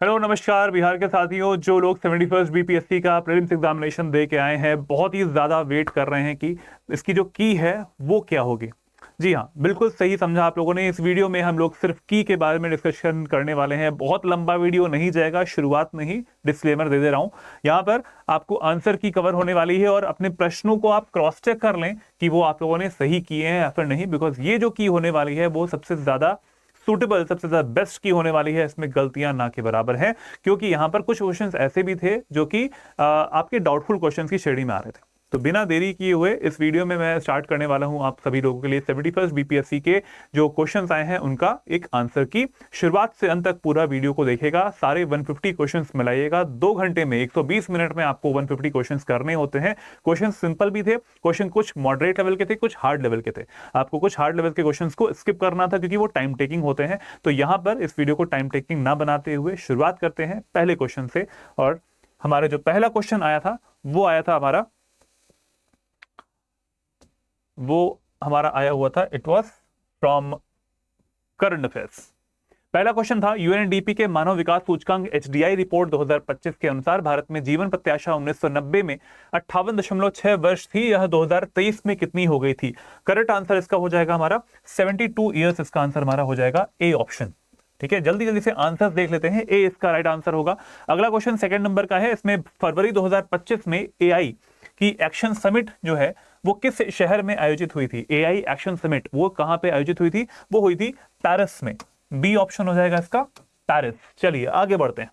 Hello नमस्कार बिहार के साथियों। जो लोग 71st बीपीएससी का प्रीलिम्स एग्जामिनेशन दे के आए हैं, बहुत ही ज़्यादा वेट कर रहे हैं कि इसकी जो की है वो क्या होगी। जी हाँ, बिल्कुल सही समझा आप लोगों ने। इस वीडियो में हम लोग सिर्फ की के बारे में डिस्कशन करने वाले हैं। बहुत लंबा वीडियो नहीं जाएगा, शुरुआत में ही डिस्क्लेमर दे दे रहा हूँ। यहाँ पर आपको आंसर की कवर होने वाली है और अपने प्रश्नों को आप क्रॉस चेक कर लें कि वो आप लोगों ने सही किए हैं या फिर नहीं, बिकॉज ये जो की होने वाली है वो सबसे ज़्यादा सुटेबल, सबसे ज्यादा बेस्ट की होने वाली है। इसमें गलतियां ना के बराबर हैं, क्योंकि यहां पर कुछ क्वेश्चंस ऐसे भी थे जो कि आपके डाउटफुल क्वेश्चंस की श्रेणी में आ रहे थे। तो बिना देरी किए हुए इस वीडियो में मैं स्टार्ट करने वाला हूं आप सभी लोगों के लिए 71st बीपीएससी के जो क्वेश्चंस आए हैं उनका एक आंसर की। शुरुआत से अंत तक पूरा वीडियो को देखेगा, सारे 150 क्वेश्चंस मिलाइएगा। 2 घंटे में 120 मिनट में आपको 150 क्वेश्चंस करने होते हैं। क्वेश्चन सिंपल भी थे, क्वेश्चन कुछ मॉडरेट लेवल के थे, कुछ हार्ड लेवल के थे। आपको कुछ हार्ड लेवल के क्वेश्चंस को स्किप करना था क्योंकि वो टाइम टेकिंग होते हैं। तो यहां पर इस वीडियो को टाइम टेकिंग ना बनाते हुए शुरुआत करते हैं पहले क्वेश्चन से। और हमारा जो पहला क्वेश्चन आया था वो आया था आया हुआ था, it was from current affairs. पहला क्वेश्चन था, यूएनडीपी के मानव विकास सूचकांक एचडीआई रिपोर्ट 2025 के अनुसार भारत में जीवन प्रत्याशा 1990 में 58.6 वर्ष थी। यह 2023 में कितनी हो गई थी? करेक्ट आंसर इसका हो जाएगा हमारा 72 ईयर्स। इसका आंसर हमारा हो जाएगा ए ऑप्शन। ठीक है, जल्दी जल्दी से आंसर देख लेते हैं। ए इसका राइट आंसर होगा। अगला क्वेश्चन सेकंड नंबर का है। इसमें फरवरी 2025 में एआई की एक्शन समिट जो है वो किस शहर में आयोजित हुई थी? एआई एक्शन समिट वो कहां पे आयोजित हुई थी? वो हुई थी पेरिस में। बी ऑप्शन हो जाएगा इसका, पेरिस। चलिए आगे बढ़ते हैं।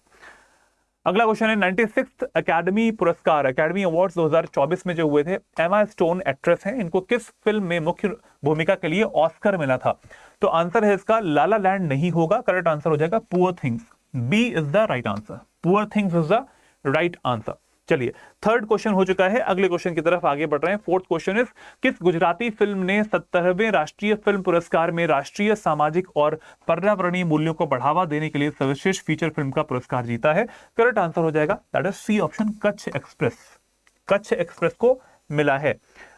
अगला क्वेश्चन है, 96th अकेडमी पुरस्कार, अकेडमी अवार्ड्स 2024 में जो हुए थे, एमा स्टोन एक्ट्रेस हैं, इनको किस फिल्म में मुख्य भूमिका के लिए ऑस्कर मिला था? तो आंसर है इसका लाला लैंड नहीं होगा। करेक्ट आंसर हो जाएगा poor things. B is the right answer. Poor things is the right answer. चलिए थर्ड क्वेश्चन हो चुका है, अगले क्वेश्चन की तरफ आगे बढ़ रहे हैं। फोर्थ क्वेश्चन इज, किस गुजराती फिल्म ने 70वें राष्ट्रीय फिल्म पुरस्कार में राष्ट्रीय सामाजिक और पर्यावरणीय मूल्यों को बढ़ावा देने के लिए सर्वश्रेष्ठ फीचर फिल्म का पुरस्कार जीता है? करेक्ट आंसर हो जाएगा that is C option, Kutch Express. Kutch Express को मिला है।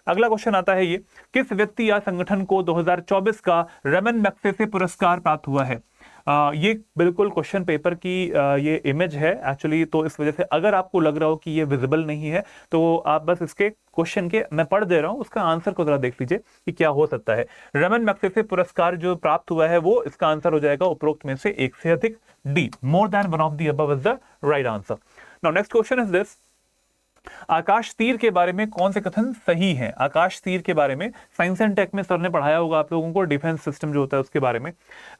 अगला क्वेश्चन आता है, ये किस व्यक्ति या संगठन को 2024 का रमन मैग्सेसे पुरस्कार प्राप्त हुआ है? ये बिल्कुल क्वेश्चन पेपर की ये इमेज है एक्चुअली, तो इस वजह से अगर आपको लग रहा हो कि ये विजिबल नहीं है तो आप बस इसके क्वेश्चन के मैं पढ़ दे रहा हूं, उसका आंसर को जरा देख लीजिए कि क्या हो सकता है। रमन मैग्सेसे पुरस्कार जो प्राप्त हुआ है वो इसका आंसर हो जाएगा उपरोक्त में से एक से अधिक। D, more than one of the above is the right answer. Now next question is this, Akash तीर के बारे में कौन से कथन सही हैं? आकाश तीर के बारे में साइंस एंड टेक में सर ने पढ़ाया होगा आप लोगों को, डिफेंस सिस्टम जो होता है उसके बारे में।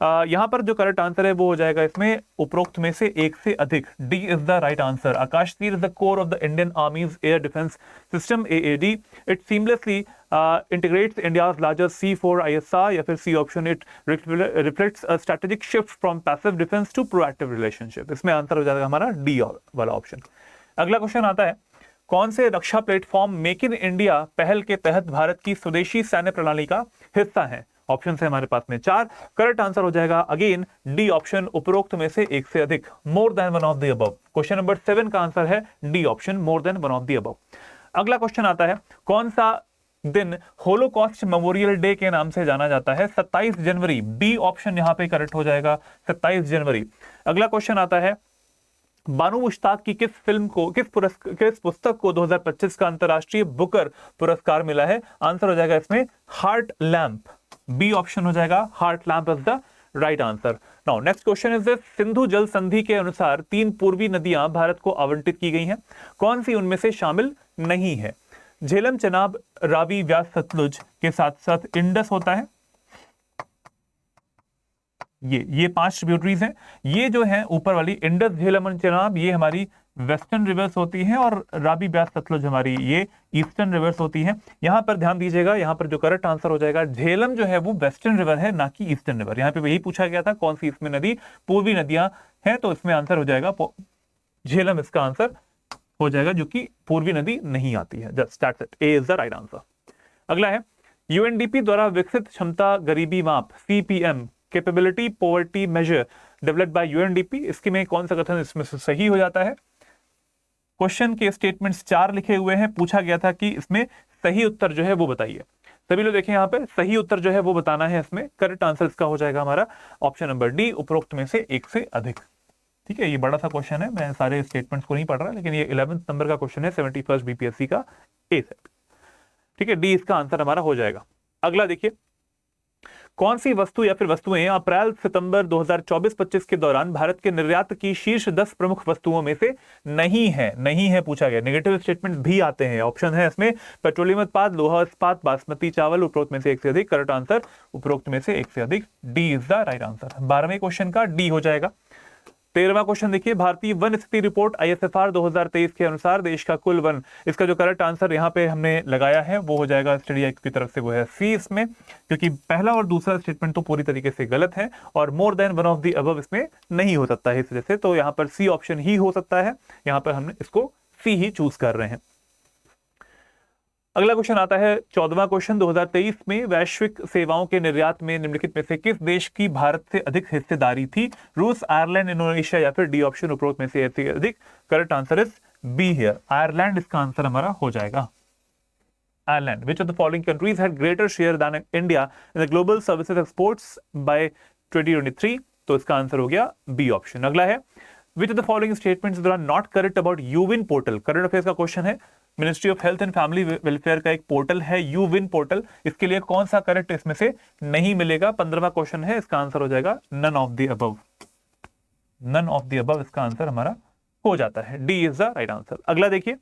यहां पर जो करेक्ट आंसर है वो हो जाएगा इसमें उपरोक्त में से एक से अधिक। D is the right answer. Akash तीर is the core of the Indian army's air defence system, AAD. It seamlessly integrates India's largest C4 ISR, या फिर C option, it reflects a strategic shift from passive defence to proactive relationship. इसमें answer हो जाएगा हमारा D वाला option. अगला question आता है, कौन से रक्षा प्लेटफॉर्म मेक इन इंडिया पहल के तहत भारत की स्वदेशी सैन्य प्रणाली का हिस्सा है? ऑप्शन है हमारे पास में 4। करेक्ट आंसर हो जाएगा अगेन डी ऑप्शन, उपरोक्त में से एक से अधिक, मोर than one of the above. Question number 7 का आंसर है D option, more than one of the above. अगला क्वेश्चन आता है, कौन सा दिन होलोकॉस्ट मेमोरियल डे के नाम से जाना जाता है? 27 जनवरी। बी ऑप्शन यहां पे करेक्ट हो जाएगा, 27 जनवरी। अगला क्वेश्चन आता है, बानू मुश्ताक की किस फिल्म को, किस पुस्तक को 2025 का अंतरराष्ट्रीय बुकर पुरस्कार मिला है? आंसर हो जाएगा इसमें हार्ट लैंप। बी ऑप्शन हो जाएगा, heart lamp is the right answer. Now next question is this, Sindhu जल संधि के अनुसार 3 पूर्वी नदियां भारत को आवंटित की गई हैं, कौन सी उनमें से शामिल नहीं है? झेलम, चेनाब, रावी, व्यास, सतलुज के साथ साथ इंडस होता है। ये 5 ट्रिब्यूटरीज हैं। ये जो है ऊपर वाली इंडस, झेलम और चेनाब, ये हमारी वेस्टर्न रिवर्स होती हैं, और रावी, ब्यास, सतलुज हमारी ये ईस्टर्न रिवर्स होती हैं। यहां पर ध्यान दीजिएगा, यहां पर जो करेक्ट आंसर हो जाएगा, झेलम जो है वो वेस्टर्न रिवर है, ना कि ईस्टर्न रिवर। यहां पे यही पूछा गया था कौन सी इसमें नदी पूर्वी नदियां हैं, तो इसमें आंसर हो जाएगा झेलम, इसका आंसर हो जाएगा, जो कि पूर्वी नदी नहीं आती है। Just that's it, A is the right answer. अगला है, यूएनडीपी द्वारा विकसित क्षमता गरीबी माप, CPM, capability poverty measure developed by UNDP, इसके में कौन सा कथन इसमें से सही हो जाता है? क्वेश्चन के स्टेटमेंट्स 4 लिखे हुए हैं, पूछा गया था कि इसमें सही उत्तर जो है वो बताइए। सभी लोग देखें, यहाँ पे सही उत्तर जो है वो बताना है इसमें। करेक्ट आंसर इसका हो जाएगा हमारा ऑप्शन नंबर डी, उपरोक्त में से एक से अधिक। ठीक है, ये बड़ा सा क्वेश्चन है, मैं सारे स्टेटमेंट्स को नहीं पढ़ रहा, लेकिन ये 11th नंबर का क्वेश्चन है 71st बीपीएससी का ए सेट। ठीक है, डी इसका आंसर हमारा हो जाएगा। अगला देखिए, कौन सी वस्तु या फिर वस्तुएं अप्रैल सितंबर 2024-25 के दौरान भारत के निर्यात की शीर्ष 10 प्रमुख वस्तुओं में से नहीं है पूछा गया। नेगेटिव स्टेटमेंट भी आते हैं, ऑप्शन है इसमें पेट्रोलियम उत्पाद, लोहा इस्पात, बासमती चावल, उपरोक्त में से एक से अधिक। करेक्ट आंसर उपरोक्त में से एक से अधिक, D is the right answer. 12वें क्वेश्चन का डी हो जाएगा। 13वां क्वेश्चन देखिए, भारतीय वन स्थिति रिपोर्ट आईएसएफआर 2023 के अनुसार देश का कुल वन, इसका जो करेक्ट आंसर यहाँ पे हमने लगाया है वो हो जाएगा स्टडी एक्ट की तरफ से, वो है सी इसमें, क्योंकि पहला और दूसरा स्टेटमेंट तो पूरी तरीके से गलत है और मोर than one of the above इसमें नहीं हो सकता है, इस वजह से तो यहाँ पर सी ऑप्शन ही हो सकता है। यहाँ पर हमने इसको सी ही चूज कर रहे हैं। अगला क्वेश्चन आता है 14वां क्वेश्चन, 2023 में वैश्विक सेवाओं के निर्यात में निम्नलिखित में से किस देश की भारत से अधिक हिस्सेदारी थी? रूस, आयरलैंड, इंडोनेशिया या फिर डी ऑप्शन उपरोक्त में से एक से अधिक। Correct answer is B here, Ireland इसका आंसर हमारा हो जाएगा। Ireland, which of the following countries had greater share than India in the global services exports by 2023? तो इसका आंसर हो गया बी ऑप्शन। अगला है, which of the following statements are not correct about यूविन पोर्टल? करंट अफेयर्स का question है, ministry of health and family welfare का एक पोर्टल है यूविन पोर्टल, इसके लिए कौन सा करेक्ट इसमें से नहीं मिलेगा? 15वां क्वेश्चन है, इसका आंसर हो जाएगा none of the above. None of the above इसका आंसर हमारा हो जाता है, D is the right answer. अगला देखिए,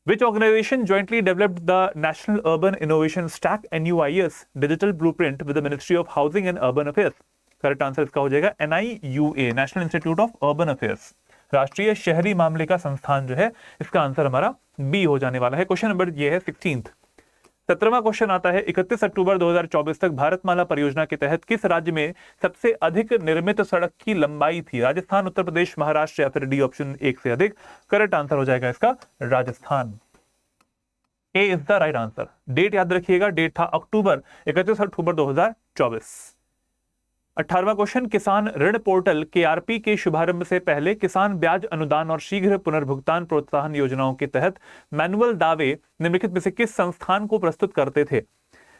which organisation jointly developed the national urban innovation stack NUIS digital blueprint with the ministry of housing and urban affairs? Correct answer इसका हो जाएगा NIUA, national institute of urban affairs, राष्ट्रीय शहरी मामले का संस्थान जो है, इसका आंसर हमारा बी हो जाने वाला है। क्वेश्चन नंबर ये है 16th। 17वां क्वेश्चन आता है, 31 अक्टूबर 2024 तक भारतमाला परियोजना के तहत किस राज्य में सबसे अधिक निर्मित सड़क की लंबाई थी? राजस्थान, उत्तर प्रदेश, महाराष्ट्र या फिर डी ऑप्शन एक से अधिक। करेक्ट आंसर हो जाएगा इसका Rajasthan, A is the right answer. Date याद रखिएगा, डेट था अक्टूबर, 31 अक्टूबर 2024। 18वां क्वेश्चन, किसान ऋण पोर्टल KRP के शुभारंभ से पहले किसान ब्याज अनुदान और शीघ्र पुनर्भुगतान प्रोत्साहन योजनाओं के तहत मैनुअल दावे निम्नलिखित में से किस संस्थान को प्रस्तुत करते थे?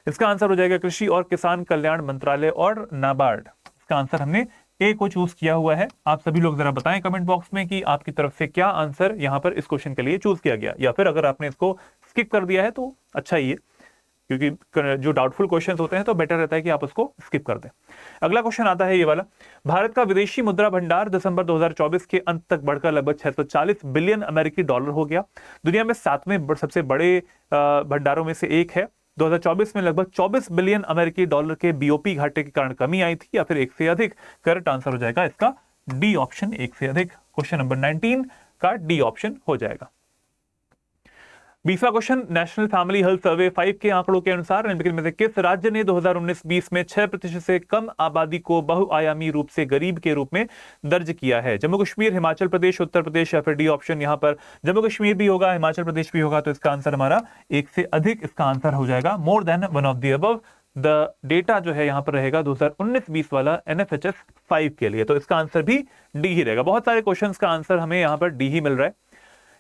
इसका आंसर हो जाएगा कृषि और किसान कल्याण मंत्रालय और नाबार्ड। इसका आंसर हमने ए को चूज किया हुआ है। आप सभी लोग जरा बताएं कमेंट बॉक्स में कि आपकी तरफ से क्या आंसर यहां पर इस क्वेश्चन के लिए चूज किया गया, या फिर अगर आपने इसको स्किप कर दिया है तो अच्छा ही है, क्योंकि जो डाउटफुल क्वेश्चंस होते हैं तो बेटर रहता है कि आप उसको स्किप कर दें। अगला क्वेश्चन आता है ये वाला, भारत का विदेशी मुद्रा भंडार दिसंबर 2024 के अंत तक बढ़कर लगभग 640 बिलियन अमेरिकी डॉलर हो गया। दुनिया में 7वें सबसे बड़े भंडारों में से एक है। 2024 में लगभग 24 बिलियन अमेरिकी डॉलर के BOP घाटे के कारण कमी आई थी, या फिर एक से अधिक। करेक्ट आंसर हो जाएगा इसका डी ऑप्शन, एक से अधिक। क्वेश्चन नंबर 19 का डी ऑप्शन हो जाएगा। 20वां question, national family health survey 5 के आंकड़ों के अनुसार निम्नलिखित में से किस राज्य ने 2019-20 में 6% से कम आबादी को बहुआयामी रूप से गरीब के रूप में दर्ज किया है? जम्मू कश्मीर, हिमाचल प्रदेश, उत्तर प्रदेश या फिर डी ऑप्शन। यहां पर जम्मू कश्मीर भी होगा, हिमाचल प्रदेश भी होगा, तो इसका आंसर हमारा एक से अधिक इसका आंसर हो जाएगा, मोर than one of the above. The data जो है यहां पर रहेगा 2019-20 वाला NFHS 5 के लिए, तो इसका आंसर भी डी ही रहेगा। बहुत सारे क्वेश्चन का आंसर हमें यहाँ पर डी ही मिल रहा है।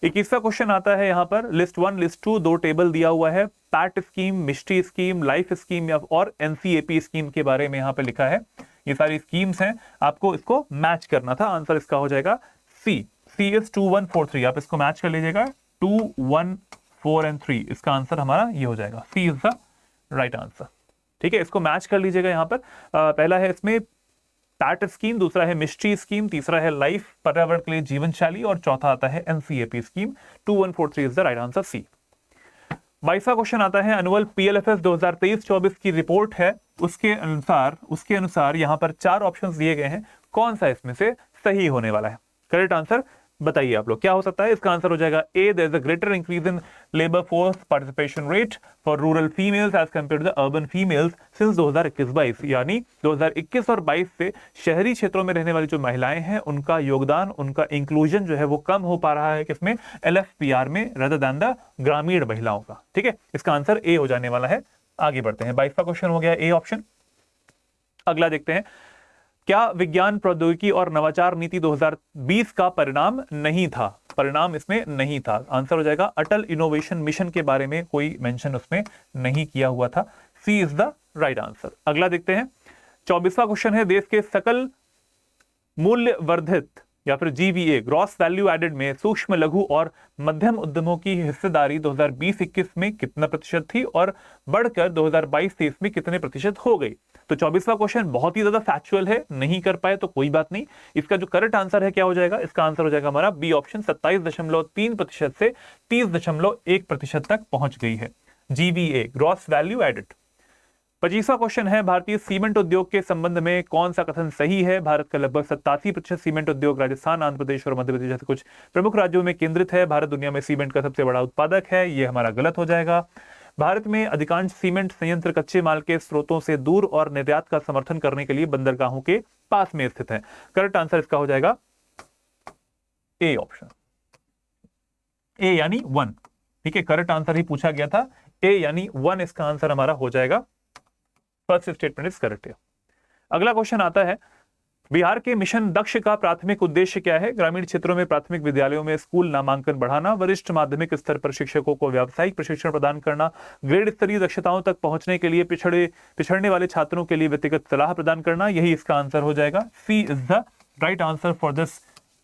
21वां क्वेश्चन आता है यहाँ पर, लिस्ट 1 लिस्ट 2 दो टेबल दिया हुआ है, PAT scheme, mystery scheme, life scheme या और NCAP स्कीम के बारे में यहाँ पे लिखा है। ये सारी स्कीम्स हैं, आपको इसको मैच करना था। आंसर इसका हो जाएगा सी, सी इज 2, 1, 4, 3। आप इसको मैच कर लीजिएगा, 2, 1, 4 एंड 3। इसका आंसर हमारा ये हो जाएगा, C is the right answer. ठीक है, इसको मैच कर लीजिएगा। यहाँ पर पहला है इसमें पैट स्कीम, दूसरा है मिस्ट्री स्कीम, तीसरा है लाइफ पर्यावरण के लिए जीवनशाली और चौथा आता है NCAP scheme. 2, 1, 4, 3 is the right answer, C. 22वां क्वेश्चन आता है, एनुअल PLFS 2023-24 की रिपोर्ट है, उसके अनुसार यहाँ पर 4 ऑप्शंस दिए गए हैं, कौन सा इसमें से सही होने वाला है? करेक्ट आंसर बताइए आप लोग क्या हो सकता है। इसका आंसर हो जाएगा A, there is a greater increase in labour force participation rate for rural females as compare to the urban females since 2021-22। यानी 2021 और 22 से शहरी क्षेत्रों में रहने वाली जो महिलाएं हैं उनका योगदान, उनका इंक्लूजन जो है वो कम हो पा रहा है किसमें? LFPR में, rather than द ग्रामीण महिलाओं का। ठीक है, इसका आंसर ए हो जाने वाला है। आगे बढ़ते हैं, 22वां क्वेश्चन हो गया ए ऑप्शन। अगला देखते हैं, क्या विज्ञान प्रौद्योगिकी और नवाचार नीति 2020 का परिणाम नहीं था? परिणाम इसमें नहीं था। आंसर हो जाएगा अटल इनोवेशन मिशन के बारे में कोई मेंशन उसमें नहीं किया हुआ था। सी इज द राइट आंसर। अगला देखते हैं, 24वां क्वेश्चन है, देश के सकल मूल्य वर्धित या फिर जीवीए ग्रॉस वैल्यू एडेड में सूक्ष्म लघु और मध्यम उद्यमों की हिस्सेदारी 2020-21 में कितना प्रतिशत थी और बढ़कर 2022-23 में कितने प्रतिशत हो गई। तो 24वां क्वेश्चन बहुत ही ज्यादा फैक्चुअल है, नहीं कर पाए तो कोई बात नहीं। इसका जो करेक्ट आंसर है क्या हो जाएगा, इसका आंसर हो जाएगा हमारा बी ऑप्शन, 27.3% से 30.1% तक पहुंच गई है जीवीए ग्रॉस वैल्यू एडेड। 25वां क्वेश्चन है, भारतीय सीमेंट उद्योग के संबंध में कौन सा कथन सही है। भारत का लगभग 87% सीमेंट उद्योग राजस्थान, आंध्र प्रदेश और मध्य प्रदेश जैसे कुछ प्रमुख राज्यों में केंद्रित है। भारत दुनिया में सीमेंट का सबसे बड़ा उत्पादक है, यह हमारा गलत हो जाएगा। भारत में अधिकांश सीमेंट संयंत्र कच्चे माल के स्रोतों से दूर और निर्यात का समर्थन करने के लिए बंदरगाहों के पास में स्थित है। करेक्ट आंसर इसका हो जाएगा ए ऑप्शन, ए यानी 1। ठीक है, करेक्ट आंसर ही पूछा गया था, ए यानी 1 इसका आंसर हमारा हो जाएगा। First statement is correct. अगला क्वेश्चन आता है, बिहार के मिशन दक्ष का प्राथमिक उद्देश्य क्या है। ग्रामीण क्षेत्रों में प्राथमिक विद्यालयों में स्कूल नामांकन बढ़ाना, वरिष्ठ माध्यमिक स्तर पर शिक्षकों को व्यावसायिक प्रशिक्षण प्रदान करना, ग्रेड स्तरीय दक्षताओं तक पहुंचने के लिए पिछड़ने वाले छात्रों के लिए व्यक्तिगत सलाह प्रदान करना। यही इसका आंसर हो जाएगा। C is the right answer for this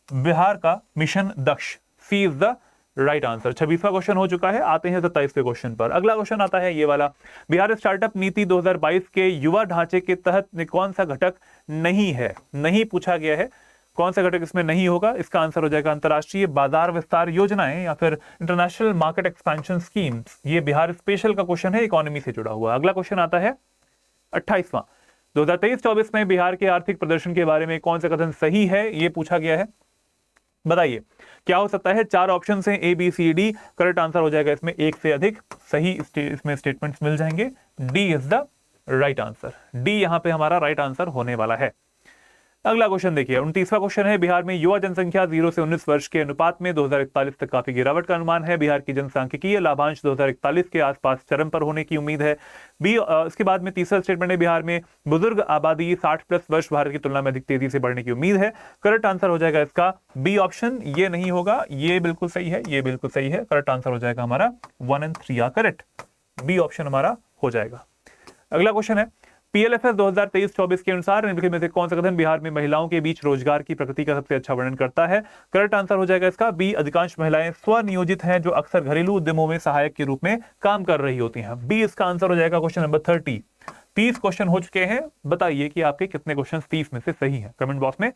Bihar का mission Daksh. C is the right answer. 26वां क्वेश्चन हो चुका है। आते हैं 27वें क्वेश्चन पर। अगला क्वेश्चन आता है ये वाला, बिहार स्टार्टअप नीति 2022 के युवा ढांचे के तहत कौन सा घटक नहीं है। नहीं पूछा गया है, कौन सा घटक इसमें नहीं होगा। इसका आंसर हो जाएगा अंतरराष्ट्रीय बाजार विस्तार योजनाएं या फिर इंटरनेशनल मार्केट एक्सपेंशन स्कीम्स। ये बिहार स्पेशल का क्वेश्चन है, इकोनॉमी से जुड़ा हुआ। अगला क्वेश्चन आता है 28वां, 2023-24 में बिहार के आर्थिक प्रदर्शन के बारे में कौन सा कथन सही है, ये पूछा गया है। बताइए क्या हो सकता है। 4 ऑप्शन हैं A B C D. Correct answer हो जाएगा इसमें एक से अधिक सही इसमें स्टेटमेंट्स मिल जाएंगे। D is the right answer. D यहां पे हमारा राइट आंसर होने वाला है। अगला क्वेश्चन देखिए, 29वां क्वेश्चन है, बिहार में युवा जनसंख्या 0 से 19 वर्ष के अनुपात में 2041 तक काफी गिरावट का अनुमान है। बिहार की जनसांख्यिकीय लाभांश 2041 के आसपास चरम पर होने की उम्मीद है। बी इसके बाद में तीसरा स्टेटमेंट है, बिहार में बुजुर्ग आबादी 60+ वर्ष भारत की तुलना में अधिक तेजी से बढ़ने की उम्मीद है। करेक्ट आंसर हो जाएगा इसका बी ऑप्शन। ये नहीं होगा, ये बिल्कुल सही है, ये बिल्कुल सही है। करेक्ट आंसर हो जाएगा हमारा 1 और 3 करेक्ट। बी ऑप्शन हमारा हो जाएगा। अगला क्वेश्चन है, पीएलएफएस 2023-24 के अनुसार निम्नलिखित में से कौन सा कथन बिहार में महिलाओं के बीच रोजगार की प्रकृति का सबसे अच्छा वर्णन करता है। करेक्ट आंसर हो जाएगा इसका बी, अधिकांश महिलाएं स्वनियोजित हैं जो अक्सर घरेलू उद्यमों में सहायक के रूप में काम कर रही होती हैं। बी इसका आंसर हो जाएगा क्वेश्चन नंबर 30। 30 क्वेश्चन हो चुके हैं। बताइए कि आपके कितने क्वेश्चन 30 में से सही है, कमेंट बॉक्स में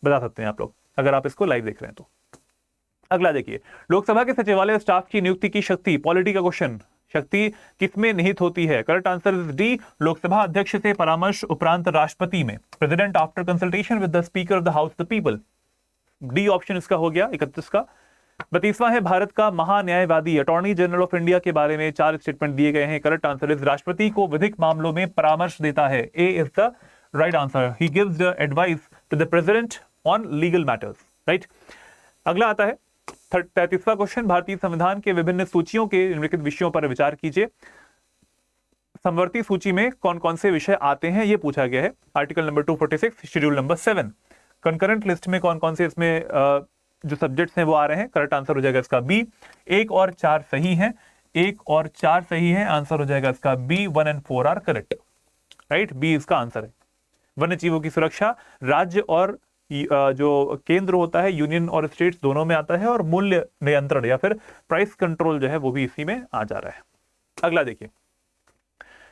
बता सकते हैं आप लोग, अगर आप इसको लाइव देख रहे हैं तो। अगला देखिए, लोकसभा के सचिवालय स्टाफ की नियुक्ति की शक्ति, पॉलिटी का क्वेश्चन, शक्ति किसमें निहित होती है। Correct answer is D, Lok Sabha अध्यक्ष से परामर्श उपरांत राष्ट्रपति में। President after consultation with the speaker of the house the people. D option इसका हो गया 31 का। 32वां है, भारत का महान्यायवादी अटॉर्नी जनरल ऑफ इंडिया के बारे में 4 स्टेटमेंट दिए गए हैं। करेक्ट आंसर इज राष्ट्रपति को विधिक मामलों में परामर्श देता है। A is the right answer, he gives the advice to the president on legal matters. Right. अगला आता है 33वां क्वेश्चन, भारतीय संविधान के विभिन्न सूचियों के निम्नलिखित विषयों पर विचार कीजिए। समवर्ती सूची में कौन कौन से विषय आते हैं, यह पूछा गया है। Article number 246, schedule number 7। Concurrent list में कौन कौन से इसमें जो सब्जेक्ट्स हैं वो आ रहे हैं। करेक्ट आंसर हो जाएगा इसका बी। 1 और 4 सही है, 1 और 4 सही है। आंसर हो जाएगा इसका बी। 1 और 4 आर करेक्ट। राइट, बी इसका आंसर है। वन्य जीवों की सुरक्षा राज्य और जो केंद्र होता है, यूनियन और स्टेट्स दोनों में आता है। और मूल्य नियंत्रण या फिर प्राइस कंट्रोल जो है वो भी इसी में आ जा रहा है। अगला देखिए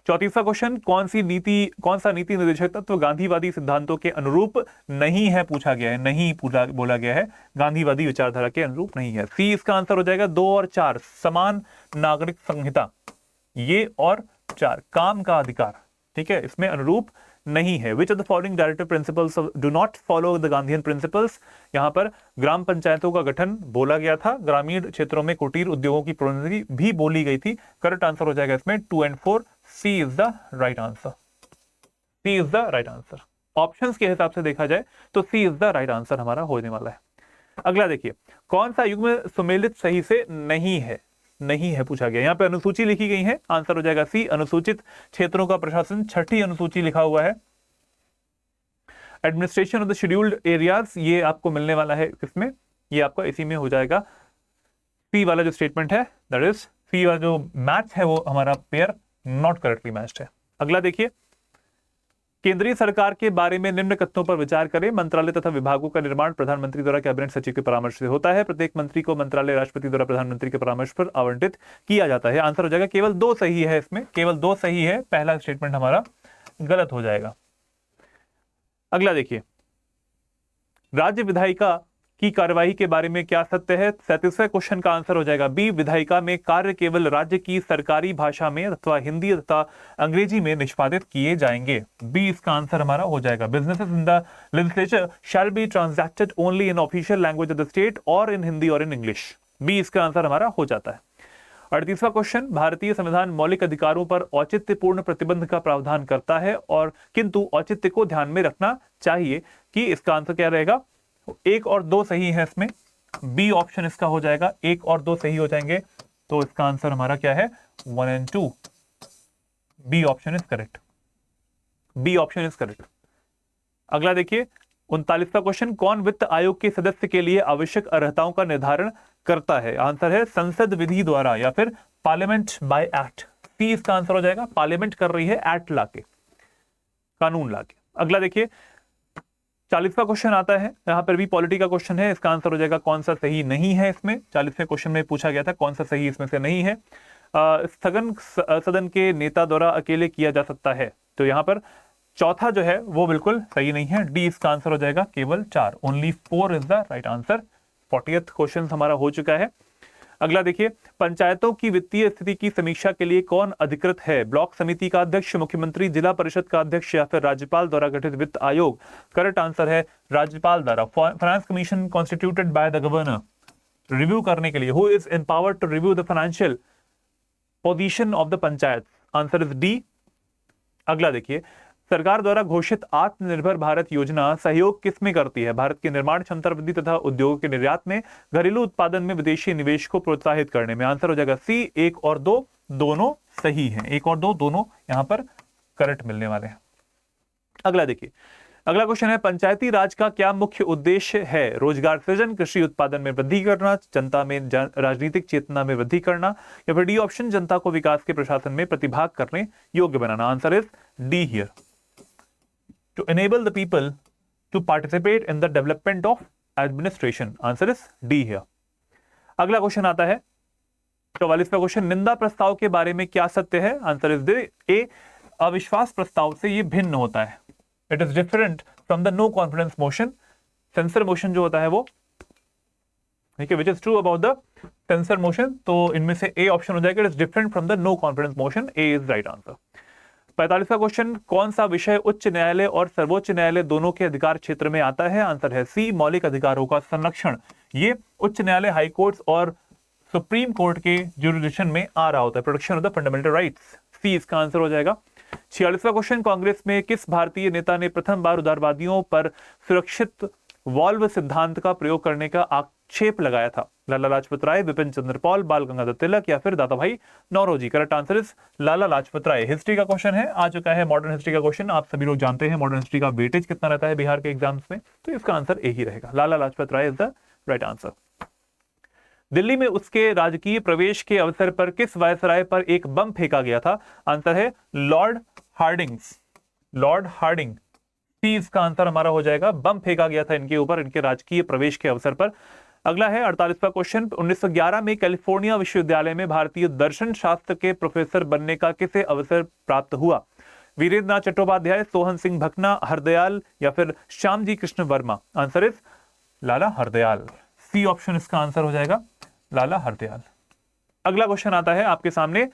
34वां क्वेश्चन, कौन सा नीति निर्देशक तत्व गांधीवादी सिद्धांतों के अनुरूप नहीं है, पूछा गया है। नहीं बोला गया है, गांधीवादी विचारधारा के अनुरूप नहीं है। सी इसका आंसर हो जाएगा। 2 और 4 समान नागरिक संहिता, ये और 4 काम का अधिकार, ठीक है, इसमें अनुरूप नहीं है। Which of the following directive principles do not follow the Gandhian principles. यहां पर ग्राम पंचायतों का गठन बोला गया था, ग्रामीण क्षेत्रों में कुटीर उद्योगों की प्रोन्नति भी बोली गई थी। करेक्ट आंसर हो जाएगा इसमें 2 और 4। C is the right answer. C is the right answer. Options के हिसाब से देखा जाए तो C is the right answer हमारा होने वाला है। अगला देखिए, कौन सा युग्म सुमेलित सही से नहीं है, नहीं है पूछा गया। यहां पे अनुसूची लिखी गई है, आंसर हो जाएगा सी, अनुसूचित क्षेत्रों का प्रशासन। 6ठी अनुसूची लिखा हुआ है, administration of the scheduled areas, ये आपको मिलने वाला है किसमें, ये आपका इसी में हो जाएगा। सी वाला जो स्टेटमेंट है, दैट इज सी वाला जो मैच है वो हमारा पेयर नॉट करेक्टली मैच्ड है। अगला देखिए केंद्रीय सरकार के बारे में निम्न कथनों पर विचार करें। मंत्रालय तथा विभागों का निर्माण प्रधानमंत्री द्वारा कैबिनेट सचिव के परामर्श से होता है। प्रत्येक मंत्री को मंत्रालय राष्ट्रपति द्वारा प्रधानमंत्री के परामर्श पर आवंटित किया जाता है। आंसर हो जाएगा, केवल 2 सही है इसमें, केवल 2 सही है, पहला स्टेटमेंट हमारा गलत हो जाएगा। अगला देखिए, राज्य विधायिका की कार्यवाही के बारे में क्या सत्य है? 37वें क्वेश्चन का आंसर हो जाएगा बी, विधायिका में कार्य केवल राज्य की सरकारी भाषा में अथवा हिंदी तथा अंग्रेजी में निष्पादित किए जाएंगे। बी इसका आंसर हमारा हो जाएगा। Businesses in the legislature shall be transacted only in official language of the state और इन हिंदी और इन इंग्लिश। बी इसका आंसर हमारा हो जाता है। 38वां क्वेश्चन, भारतीय संविधान मौलिक अधिकारों पर औचित्यपूर्ण प्रतिबंध का प्रावधान करता है और किंतु औचित्य को ध्यान में रखना चाहिए कि इसका आंसर क्या रहेगा? 1 और 2 सही है इसमें, बी ऑप्शन इसका हो जाएगा। 1 और 2 सही हो जाएंगे तो इसका आंसर हमारा क्या है? 1 और 2। B option is correct, B option is correct. अगला देखिए, 39वां क्वेश्चन, कौन वित्त आयोग के सदस्य के लिए आवश्यक अर्हताओं का निर्धारण करता है? आंसर है संसद विधि द्वारा या फिर पार्लियामेंट बाय एक्ट। सी इसका आंसर हो जाएगा, पार्लियामेंट कर रही है एक्ट लाके, कानून लाके। अगला देखिए, 40वां क्वेश्चन आता है, यहां पर भी पॉलिटी का क्वेश्चन है। इसका आंसर हो जाएगा कौन सा सही नहीं है इसमें। 40वें क्वेश्चन में पूछा गया था कौन सा सही इसमें से नहीं है। स्थगन सदन के नेता द्वारा अकेले किया जा सकता है, तो यहां पर चौथा जो है वो बिल्कुल सही नहीं है। डी इसका आंसर हो जाएगा, केवल 4, only 4 is the right answer. 40th question हमारा हो चुका है। अगला देखिए, पंचायतों की वित्तीय स्थिति की समीक्षा के लिए कौन अधिकृत है? ब्लॉक समिति का अध्यक्ष, मुख्यमंत्री, जिला परिषद का अध्यक्ष या फिर राज्यपाल द्वारा गठित वित्त आयोग? करेक्ट आंसर है राज्यपाल द्वारा। Finance commission constituted by the governor review करने के लिए। Who is empowered to review the financial position of the panchayat? Answer is D. अगला देखिए, सरकार द्वारा घोषित आत्मनिर्भर भारत योजना सहयोग किसमें करती है? भारत की निर्माण क्षमता वृद्धि तथा उद्योगों के निर्यात में, घरेलू उत्पादन में विदेशी निवेश को प्रोत्साहित करने में। आंसर हो जाएगा सी। 1 और 2 दोनों सही हैं, 1 और 2 दोनों यहां पर करेक्ट मिलने वाले हैं। अगला देखिए, अगला क्वेश्चन है, पंचायती राज का क्या मुख्य उद्देश्य है? रोजगार सृजन, कृषि उत्पादन में वृद्धि करना, जनता में राजनीतिक चेतना में वृद्धि करना, या फिर डी ऑप्शन, जनता को विकास के प्रशासन में प्रतिभाग करने योग्य बनाना। Answer is D here, to enable the people to participate in the development of administration. Answer is D here. अगला क्वेश्चन आता है 44वां क्वेश्चन, निंदा प्रस्ताव के बारे में क्या सत्य है? आंसर इज ए, अविश्वास प्रस्ताव से ये भिन्न होता है। It is different from the no confidence motion. Censure motion जो होता है वो, ठीक है, which is true about the censure motion, तो इनमें से ए ऑप्शन हो जाएगा, it is different from the no confidence motion. A is right answer. 45वां क्वेश्चन, कौन सा विषय उच्च न्यायालय और सर्वोच्च न्यायालय दोनों के अधिकार क्षेत्र में आता है? आंसर है सी, मौलिक अधिकारों का संरक्षण। ये उच्च न्यायालय, हाई कोर्ट्स और सुप्रीम कोर्ट के जुरिडिक्शन में आ रहा होता है, protection of the fundamental rights. C इसका आंसर हो जाएगा। 46वां क्वेश्चन, कांग्रेस में किस भारतीय नेता ने प्रथम बार उदारवादियों पर सुरक्षित वॉल्व सिद्धांत का प्रयोग करने का आक्षेप लगाया था? लाला लाजपत राय, विपिन चंद्र पॉल, बाल गंगाधर तिलक या फिर Dadabhai Naoroji? Correct answer is Lala Lajpat Rai. History का क्वेश्चन है, आ चुका है मॉडर्न हिस्ट्री का क्वेश्चन। आप सभी लोग जानते हैं मॉडर्न हिस्ट्री का वेटेज कितना रहता है बिहार के एग्जाम्स में, तो इसका आंसर ए ही रहेगा, Lala Lajpat Rai is the right answer. Delhi में उसके राजकीय प्रवेश के अवसर पर किस वायसराय पर एक बम फेंका गया था? आंसर है लॉर्ड हार्डिंग्स, लॉर्ड हार्डिंग। सी इसका आंसर हमारा हो जाएगा, बम फेंका गया था इनके ऊपर इनके राजकीय प्रवेश के अवसर पर। अगला है 48वां क्वेश्चन, 1911 में कैलिफोर्निया विश्वविद्यालय में भारतीय दर्शन शास्त्र के प्रोफेसर बनने का किसे अवसर प्राप्त हुआ? वीरेंद्र नाथ चट्टोपाध्याय, सोहन सिंह भकना, हरदयाल या फिर Shyamji Krishna Varma? Answer is Lala Hardayal. C option इसका आंसर हो जाएगा, लाला हरदयाल। अगला क्वेश्चन आता है आपके सामने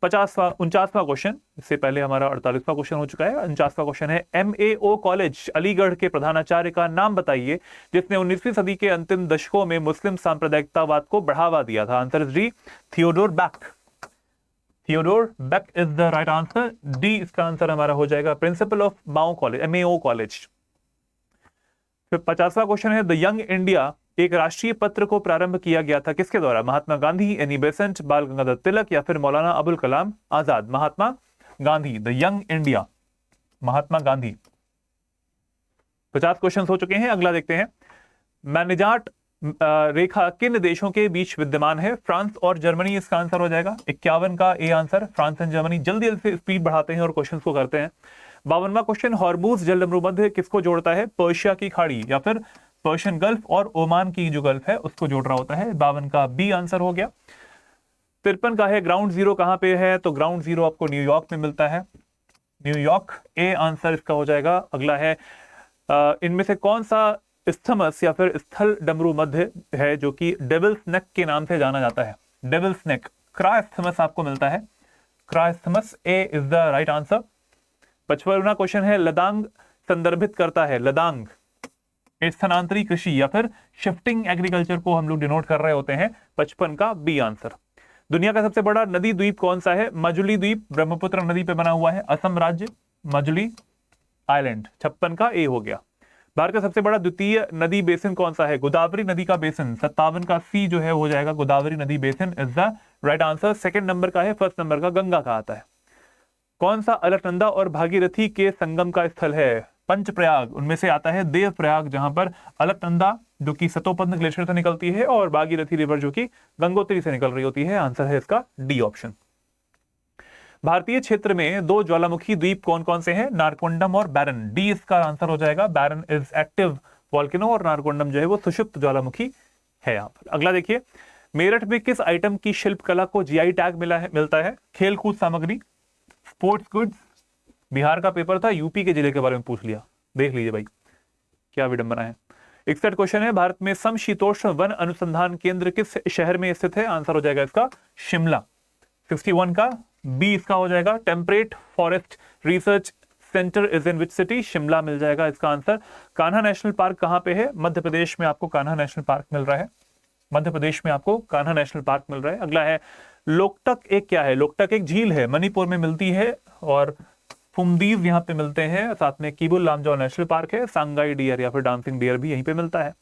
49वां क्वेश्चन। इससे पहले हमारा 48वां क्वेश्चन हो चुका है। 49वां क्वेश्चन है, MAO कॉलेज अलीगढ़ के प्रधानाचार्य का नाम बताइए जिसने 19वीं सदी के अंतिम दशकों में मुस्लिम सांप्रदायिकतावाद को बढ़ावा दिया था? Answer is D, Theodore Beck. Theodore Beck is the right answer. D इसका आंसर हमारा हो जाएगा, principal of MAO college, MAO college. फिर 50वां क्वेश्चन है, द यंग इंडिया एक राष्ट्रीय पत्र को प्रारंभ किया गया था किसके द्वारा? महात्मा गांधी, एनी बेसेंट, बाल गंगाधर तिलक या फिर Maulana Abul Kalam Azad? Mahatma Gandhi, the young India, Mahatma Gandhi. 50 question हो चुके हैं। अगला देखते हैं, मैनेजार्ट रेखा किन देशों के बीच विद्यमान है? फ्रांस और जर्मनी इसका आंसर हो जाएगा। 51 का A answer, France and Germany. जल्दी जल्दी से स्पीड बढ़ाते हैं और क्वेश्चंस को करते हैं। 52वां क्वेश्चन, हॉर्मूज जलमरुमध्य किसको जोड़ता है? पर्शिया की खाड़ी या फिर पर्शियन गल्फ और ओमान की जो गल्फ है उसको जोड़ रहा होता है। 52 का बी आंसर हो गया। 53 का है, ग्राउंड जीरो कहां पे है? तो ग्राउंड जीरो आपको न्यूयॉर्क में मिलता है, न्यूयॉर्क, ए आंसर इसका हो जाएगा। अगला है, इनमें से कौन सा इस्थमस या फिर स्थल डमरू मध्य है जो कि डेविल्स नेक के नाम से जाना जाता है? डेविल्स नेक, क्राइस्थमस आपको मिलता है, Christmas, A is the right answer. 55वां क्वेश्चन है, लदांग संदर्भित करता है, लदांग स्थानांतरी कृषि या फिर शिफ्टिंग एग्रीकल्चर को हम लोग डिनोट कर रहे होते हैं। 55 का बी आंसर। दुनिया का सबसे बड़ा नदी द्वीप कौन सा है? मजुली द्वीप, ब्रह्मपुत्र नदी पे बना हुआ है, असम राज्य, मजुली आइलैंड। 56 का ए हो गया। भारत का सबसे बड़ा द्वितीय नदी बेसिन कौन सा है? गोदावरी नदी का बेसिन। 57 का सी जो है हो जाएगा, गोदावरी नदी basin is the right answer. Second number का है, फर्स्ट नंबर का गंगा का आता है। कौन सा अलकनंदा और भागीरथी के संगम का स्थल है? पंचप्रयाग, उनमें से आता है देवप्रयाग, जहां पर अलकनंदा जो कि सतोपंथ ग्लेशियर से निकलती है और भागीरथी रिवर जो कि गंगोत्री से निकल रही होती है। आंसर है इसका डी ऑप्शन। भारतीय क्षेत्र में दो ज्वालामुखी द्वीप कौन कौन से हैं? नारकोंडम और बैरन, डी इसका आंसर हो जाएगा। बैरन इज एक्टिव वॉल्केनो और नारकोंडम जो है वो सुषुप्त ज्वालामुखी है। यहाँ पर अगला देखिए, मेरठ में किस आइटम की शिल्पकला को जीआई टैग मिलता है? खेलकूद सामग्री, स्पोर्ट्स गुड्स। बिहार का पेपर था, यूपी के जिले के बारे में पूछ लिया, देख लीजिए भाई क्या विडंबना है। 61 क्वेश्चन है, भारत में समशीतोष्ण वन अनुसंधान केंद्र किस शहर में स्थित है? आंसर हो जाएगा इसका शिमला। 61 का बी इसका हो जाएगा। Temperate forest research centre is in which city? Shimla मिल जाएगा इसका आंसर। कान्हा नेशनल पार्क कहां पे है? मध्य प्रदेश में आपको कान्हा नेशनल पार्क मिल रहा है, मध्य प्रदेश में आपको कान्हा नेशनल पार्क मिल रहा है। अगला है, लोकटक एक क्या है? लोकटक एक झील है, मणिपुर में मिलती है और फुमदीव यहाँ पे मिलते हैं। साथ में किबुल लामजाओ नेशनल पार्क है, सांगाई डियर या फिर डांसिंग डियर भी यहीं पे मिलता है।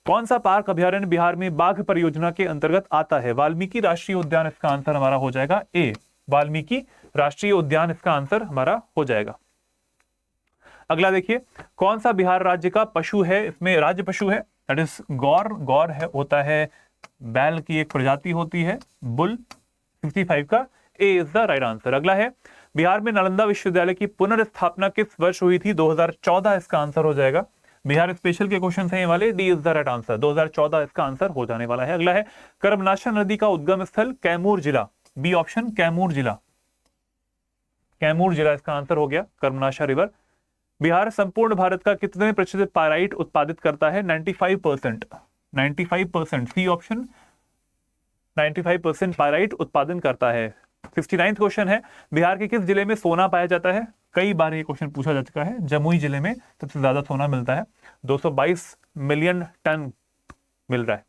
कौन सा पार्क अभ्यारण्य बिहार में बाघ परियोजना के अंतर्गत आता है? वाल्मीकि राष्ट्रीय उद्यान इसका आंसर हमारा हो जाएगा ए, वाल्मीकि राष्ट्रीय उद्यान इसका आंसर हमारा हो जाएगा। अगला देखिए, कौन सा बिहार राज्य का पशु है? इसमें राज्य पशु है, दैट इज गौर। गौर है होता है बैल की एक प्रजाति होती है, बुल। 65 का ए इज द राइट आंसर। अगला है, बिहार में नालंदा विश्वविद्यालय की पुनर्स्थापना किस वर्ष हुई थी? 2014 इसका आंसर हो जाएगा। बिहार स्पेशल के क्वेश्चन हैं ये वाले, D is the right answer. 2014 इसका आंसर हो जाने वाला है। अगला है, कर्मनाशा नदी का उद्गम स्थल कैमूर जिला, बी ऑप्शन कैमूर जिला, कैमूर जिला इसका आंसर हो गया, कर्मनाशा रिवर। बिहार संपूर्ण भारत का कितने प्रतिशत पाइराइट उत्पादित करता है? 95%, 95%, सी ऑप्शन 95% पाइराइट उत्पादन करता है। 69 क्वेश्चन है, बिहार के किस जिले में सोना पाया जाता है? कई बार ये क्वेश्चन पूछा जा चुका है। जमुई जिले में सबसे ज्यादा सोना मिलता है, 222 मिलियन टन मिल रहा है।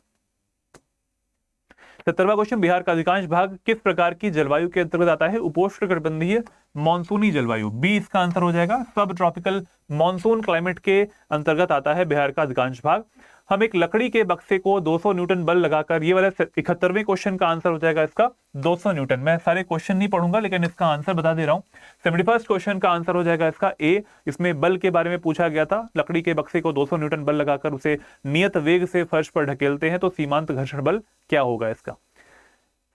70वां क्वेश्चन, बिहार का अधिकांश भाग किस प्रकार की जलवायु के अंतर्गत आता है? उपोष्णकटिबंधीय मानसूनी जलवायु, बी इसका आंसर हो जाएगा। सब ट्रॉपिकल मानसून क्लाइमेट के अंतर्गत आता है बिहार का अधिकांश भाग। हम एक लकड़ी के बक्से को 200 न्यूटन बल लगाकर, ये वाला 71वें क्वेश्चन का आंसर हो जाएगा इसका 200 न्यूटन। मैं सारे क्वेश्चन नहीं पढ़ूंगा लेकिन इसका आंसर बता दे रहा हूं। 71st क्वेश्चन का आंसर हो जाएगा इसका ए। इसमें बल के बारे में पूछा गया था, लकड़ी के बक्से को 200 न्यूटन बल लगाकर उसे नियत वेग से फर्श पर ढकेलते हैं तो सीमांत घर्षण बल क्या होगा इसका।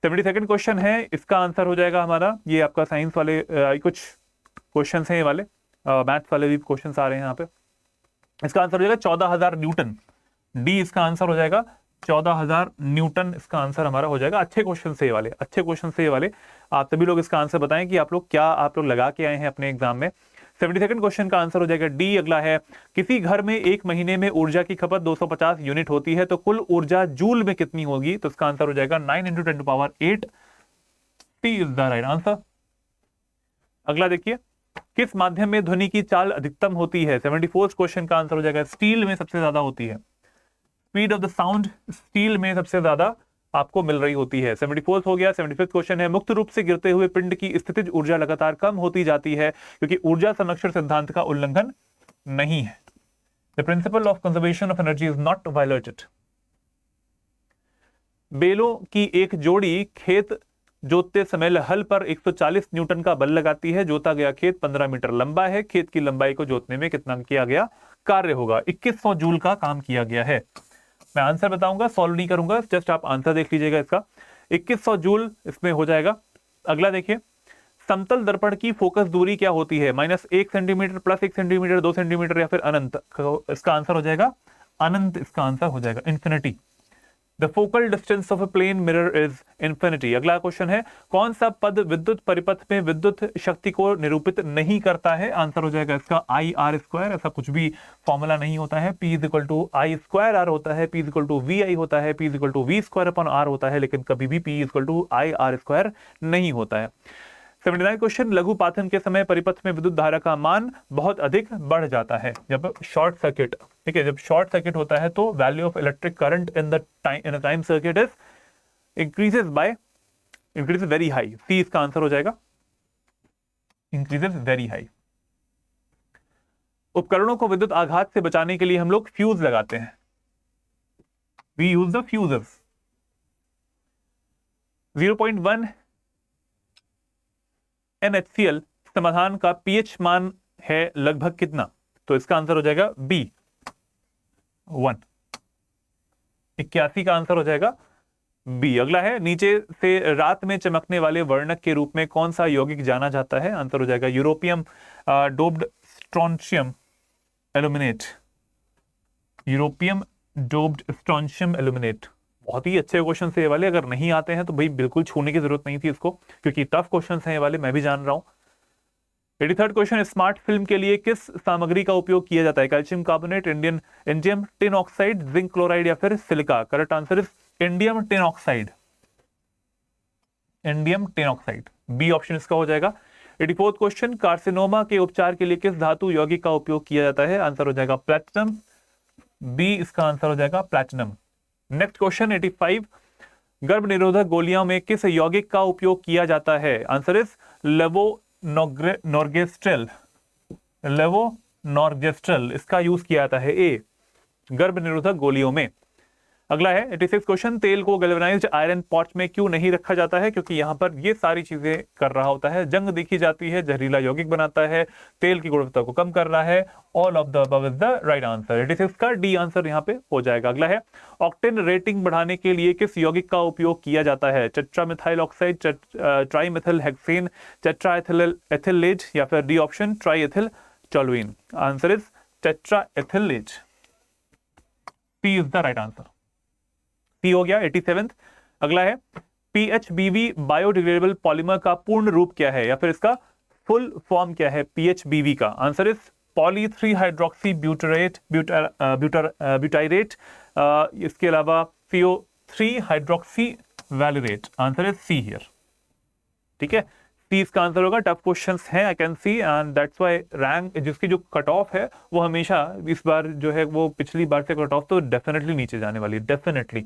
72nd क्वेश्चन है, इसका आंसर हो जाएगा हमारा, ये आपका साइंस वाले कुछ क्वेश्चन हैं, ये वाले मैथ्स वाले भी क्वेश्चन आ रहे हैं यहाँ पे। इसका आंसर हो जाएगा 14,000 न्यूटन, डी इसका आंसर हो जाएगा 14,000 न्यूटन इसका आंसर हमारा हो जाएगा। अच्छे क्वेश्चन से ये वाले, अच्छे क्वेश्चन से ये वाले। आप सभी लोग इसका आंसर बताएं कि आप लोग क्या लगा के आए हैं अपने एग्जाम में। 72nd क्वेश्चन का आंसर हो जाएगा डी। अगला है, किसी घर में एक महीने में ऊर्जा की खपत 250 यूनिट होती है तो कुल ऊर्जा जूल में कितनी होगी? तो इसका आंसर हो जाएगा 9 × 10⁸। T is the right answer. अगला देखिए, किस माध्यम में ध्वनि की चाल अधिकतम होती है? 74th क्वेश्चन का आंसर हो जाएगा स्टील में सबसे ज्यादा होती है। Speed of the sound steel में सबसे ज्यादा आपको मिल रही होती है। 74th हो गया। 75th क्वेश्चन है, मुक्त रूप से गिरते हुए पिंड की स्थितिज ऊर्जा लगातार कम होती जाती है क्योंकि ऊर्जा संरक्षण सिद्धांत का उल्लंघन नहीं है। The principle of conservation of energy is not violated. बेलों की एक जोड़ी खेत जोतते समय हल पर 140 न्यूटन का बल लगाती है। जोता गया खेत 15 मीटर लंबा है। खेत की लंबाई को जोतने में कितना किया गया कार्य होगा? 2100 जूल का काम किया गया है। मैं आंसर बताऊंगा, सॉल्व नहीं करूंगा, जस्ट आप आंसर देख लीजिएगा इसका। 2100 जूल इसमें हो जाएगा। अगला देखिए, समतल दर्पण की फोकस दूरी क्या होती है? -1 सेंटीमीटर, +1 सेंटीमीटर, 2 सेंटीमीटर या फिर अनंत? इसका आंसर हो जाएगा अनंत, इसका आंसर हो जाएगा infinity. The focal distance of a plane mirror is infinity. अगला क्वेश्चन है, कौन सा पद विद्युत परिपथ में विद्युत शक्ति को निरूपित नहीं करता है? आंसर हो जाएगा इसका I/R²। ऐसा कुछ भी फॉर्मूला नहीं होता है। P = I²R होता है, P = VI होता है, P = V²/R होता है, लेकिन कभी भी P = I/R² नहीं होता है। 79 क्वेश्चन, लघुपातन के समय परिपथ में विद्युत धारा का मान बहुत अधिक बढ़ जाता है जब शॉर्ट सर्किट, ठीक है, जब शॉर्ट सर्किट होता है तो value of electric current in the time circuit is increases very high. C इसका आंसर हो जाएगा, इंक्रीजेस वेरी हाई। उपकरणों को विद्युत आघात से बचाने के लिए हम लोग फ्यूज लगाते हैं, we use the fuses. 0.1 NaCl समाधान का पीएच मान है लगभग कितना? तो इसका आंसर हो जाएगा B1। 81 का आंसर हो जाएगा B। अगला है, नीचे से रात में चमकने वाले वर्णक के रूप में कौन सा यौगिक जाना जाता है? आंसर हो जाएगा europium doped strontium aluminate, europium doped strontium aluminate. बहुत ही अच्छे क्वेश्चन है ये वाले, अगर नहीं आते हैं तो भाई बिल्कुल छूने की जरूरत नहीं थी इसको, क्योंकि टफ क्वेश्चन हैं ये वाले, मैं भी जान रहा हूं। 83rd क्वेश्चन, स्मार्ट फिल्म के लिए किस सामग्री का उपयोग किया जाता है? Calcium carbonate, indium tin oxide, zinc chloride या फिर silica? Correct answer is indium tin oxide, indium tin oxide, B option इसका हो जाएगा। 84th क्वेश्चन, कार्सिनोमा के उपचार के लिए किस धातु यौगिक का उपयोग किया जाता है? आंसर हो जाएगा प्लैटिनम, बी इसका आंसर हो जाएगा प्लैटिनम। नेक्स्ट क्वेश्चन 85, गर्भ निरोधक गोलियों में किस यौगिक का उपयोग किया जाता है? आंसर इज लेवोनॉर्गेस्ट्रेल, लेवोनॉर्गेस्ट्रेल इसका यूज किया जाता है, ए, गर्भ निरोधक गोलियों में। अगला है 86 क्वेश्चन, तेल को गैल्वेनाइज्ड आयरन पॉट में क्यों नहीं रखा जाता है? क्योंकि यहां पर ये सारी चीजें कर रहा होता है, जंग देखी जाती है, जहरीला यौगिक बनाता है, तेल की गुणवत्ता को कम कर रहा है। All of the above is the right answer. 86 का डी आंसर यहां पे हो जाएगा। अगला है, ऑक्टेन रेटिंग बढ़ाने के लिए किस यौगिक का उपयोग किया जाता है? टेट्रामिथाइल ऑक्साइड, ट्राइमेथिल हेक्सेन, टेट्राएथिलेज या फिर D option triethyl toluene? Answer is tetraethylase, C is the right answer. C हो गया 87th। अगला है, PHBV बायोडिग्रेडेबल पॉलीमर का पूर्ण रूप क्या है, या फिर इसका फुल फॉर्म क्या है PHBV का? Answer is poly 3 hydroxy butyrate, इसके अलावा CO3 hydroxy valerate. Answer is C here, ठीक है, सी इसका आंसर होगा। टफ क्वेश्चंस हैं, I can see, and that's why rank जिसकी जो कट ऑफ है वो हमेशा इस बार जो है वो पिछली बार से कट ऑफ तो डेफिनेटली नीचे जाने वाली है, डेफिनेटली।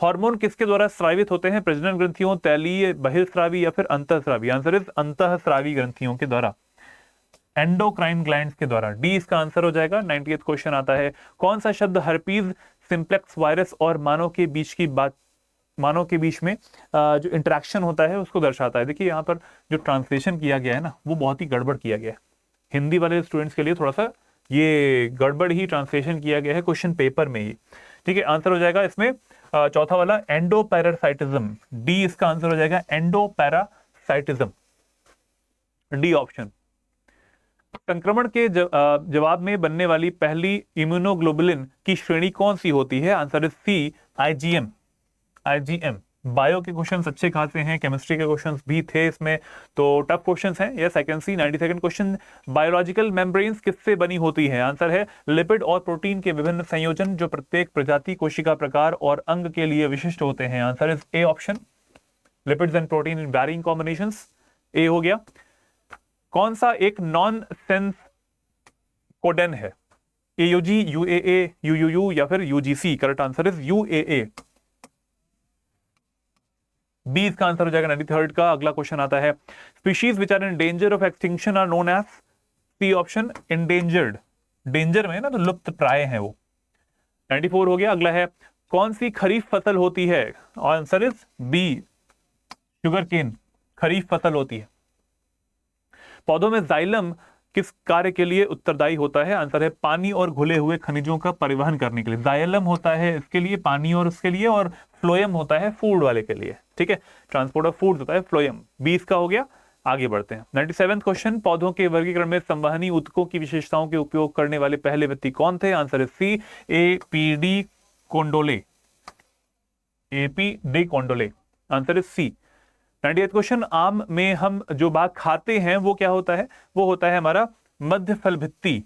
हार्मोन किसके द्वारा स्रावित होते हैं? प्रजनन ग्रंथियों, तैलीय, बहिर्स्रावी या फिर अंतःस्रावी? आंसर इज अंतःस्रावी ग्रंथियों के द्वारा, एंडोक्राइन ग्लैंड्स के द्वारा, डी इसका आंसर हो जाएगा। 90th क्वेश्चन आता है, कौन सा शब्द हर्पीज सिंप्लेक्स वायरस और मानव के बीच में जो इंटरेक्शन होता है उसको दर्शाता है? देखिए यहाँ पर जो ट्रांसलेशन किया गया है ना वो बहुत ही गड़बड़ किया गया है। हिंदी वाले स्टूडेंट्स के लिए थोड़ा सा ये गड़बड़ ही ट्रांसलेशन किया गया है क्वेश्चन पेपर में ही, ठीक है। आंसर हो जाएगा इसमें चौथा वाला एंडोपैरासाइटिज्म, डी इसका आंसर हो जाएगा एंडोपैरासाइटिज्म, डी ऑप्शन। संक्रमण के जवाब में बनने वाली पहली इम्यूनोग्लोबुलिन की श्रेणी कौन सी होती है? Answer is C IgM, IgM. Bio के क्वेश्चंस अच्छे खासे हैं, केमिस्ट्री के क्वेश्चंस भी थे इसमें, तो टफ क्वेश्चंस हैं। Yes I can C. 92nd question, biological membranes किससे बनी होती है? आंसर है लिपिड और प्रोटीन के विभिन्न संयोजन जो प्रत्येक प्रजाति, कोशिका प्रकार और अंग के लिए विशिष्ट होते हैं। Answer is A option, lipids and protein in varying combinations, A हो गया। कौन सा एक नॉन सेंस कोडेन है? एयूजी, यूएए, यूयूयू या फिर UGC? Correct answer is UAA, B इसका आंसर हो जाएगा 93rd का। अगला क्वेश्चन आता है, species which are in danger of extinction are known as? C option endangered, danger में है ना तो लुप्त प्राय है वो। 94 हो गया। अगला है, कौन सी खरीफ फसल होती है? Answer is B sugar cane, खरीफ फसल होती है। पौधों में जाइलम किस कार्य के लिए उत्तरदायी होता है? आंसर है पानी और घुले हुए खनिजों का परिवहन करने के लिए। जाइलम होता है इसके लिए, पानी और उसके लिए, और फ्लोएम होता है फूड वाले के लिए, ठीक है, ट्रांसपोर्ट ऑफ फूड होता है फ्लोएम, 20 का हो गया। आगे बढ़ते हैं। 97वां क्वेश्चन, पौधों के वर्गीकरण में संवहनी ऊतकों की विशेषताओं के उपयोग करने वाले पहले व्यक्ति कौन थे? आंसर इज सी, एपीडी कोंडोले। एपीडी कोंडोले, आंसर इज सी। 98वां क्वेश्चन, आम में हम जो भाग खाते हैं वो क्या होता है? वो होता है हमारा मध्य फल भित्ति,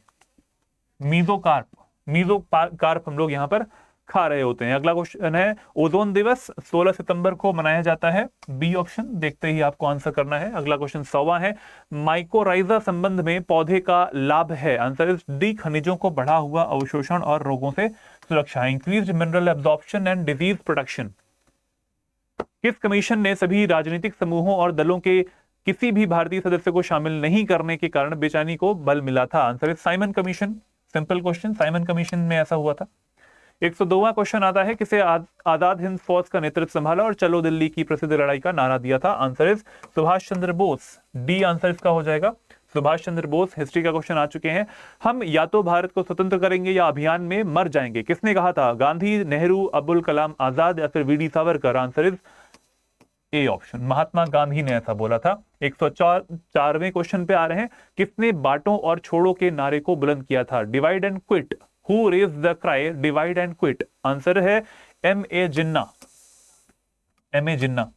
मीजोकार्प। मीजोकार्प हम लोग यहां पर खा रहे होते हैं। अगला क्वेश्चन है, ओजोन दिवस 16 सितंबर को मनाया जाता है। बी ऑप्शन, देखते ही आपको आंसर करना है। अगला क्वेश्चन 100वां है, माइकोराइजा संबंध में पौधे का लाभ है। आंसर इज डी, खनिजों को बढ़ा हुआ अवशोषण और रोगों से सुरक्षा, increased mineral absorption and disease protection. किस कमीशन ने सभी राजनीतिक समूहों और दलों के किसी भी भारतीय सदस्य को शामिल नहीं करने के कारण बेचैनी को बल मिला था? Answer is Simon commission. Simple question, Simon commission में ऐसा हुआ था। 102वां क्वेश्चन आता है, किसे आजाद हिंद फौज का नेतृत्व संभाला और चलो दिल्ली की प्रसिद्ध लड़ाई का नारा दिया था? Answer is Subhash Chandra Bose. D answer इसका हो जाएगा, सुभाष चंद्र बोस। हिस्ट्री का क्वेश्चन आ चुके हैं, हम या तो भारत को स्वतंत्र करेंगे या अभियान में मर जाएंगे, किसने कहा था? गांधी, नेहरू, अबुल कलाम आजाद या फिर VD Savarkar? Answer is A option, Mahatma Gandhi ने ऐसा बोला था। 104वें क्वेश्चन पे आ रहे हैं, किसने बांटो और छोड़ो के नारे को बुलंद किया था? Divide and quit. Who raise the cry divide and quit? Answer है M A Jinnah. M A Jinnah.